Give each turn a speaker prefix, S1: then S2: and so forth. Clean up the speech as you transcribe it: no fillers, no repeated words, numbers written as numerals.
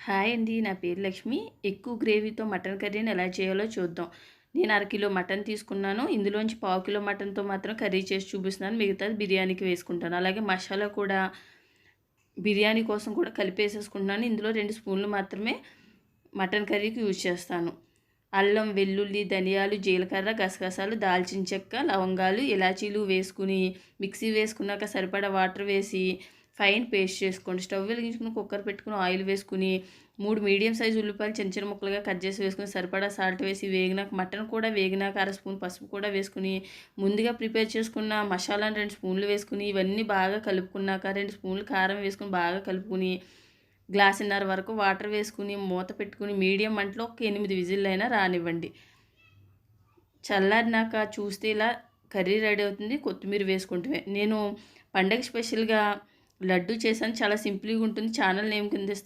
S1: Hi అండి. నా పేరు లక్ష్మి. ఎక్కువ గ్రేవీతో మటన్ కర్రీని ఎలా చేయాలో చూద్దాం. నేను అరకిలో మటన్ తీసుకున్నాను. ఇందులోంచి పావు కిలో మటన్‌తో మాత్రం కర్రీ చేసి చూపిస్తున్నాను. మిగతాది బిర్యానీకి వేసుకుంటాను. అలాగే మసాలా కూడా బిర్యానీ కోసం కూడా కలిపేసేసుకుంటున్నాను. ఇందులో 2 స్పూన్లు మాత్రమే మటన్ కర్రీకి యూజ్ చేస్తాను. అల్లం, వెల్లుల్లి, ధనియాలు, జీలకర్ర, గసగసాలు, దాల్చిన చెక్క, లవంగాలు, ఇలాచీలు వేసుకుని మిక్సీ వేసుకున్నాక సరిపడా వాటర్ వేసి ఫైన్ పేస్ట్ చేసుకోండి. స్టవ్ వెలిగించుకుని కుక్కర్ పెట్టుకుని ఆయిల్ వేసుకుని 3 మీడియం సైజు ఉల్లిపాయలు చిన్న చిన్న ముక్కలుగా కట్ చేసి వేసుకుని సరిపడా సాల్ట్ వేసి వేగినాక మటన్ కూడా వేగినాక అర స్పూన్ పసుపు కూడా వేసుకుని ముందుగా ప్రిపేర్ చేసుకున్న మసాలాను 2 స్పూన్లు వేసుకుని ఇవన్నీ బాగా కలుపుకున్నాక 2 స్పూన్లు కారం వేసుకుని బాగా కలుపుకుని గ్లాసున్నర వరకు వాటర్ వేసుకుని మూత పెట్టుకుని మీడియం మంటలో ఒక 8 విజిల్లు అయినా రానివ్వండి. చల్లారినాక చూస్తే ఇలా కర్రీ రెడీ అవుతుంది. కొత్తిమీర వేసుకుంటే నేను పండగ స్పెషల్గా లడ్డు చేశాను. చాలా సింపుల్గా ఉంటుంది. ఛానల్ నేమ్ కింద ఇస్తాను.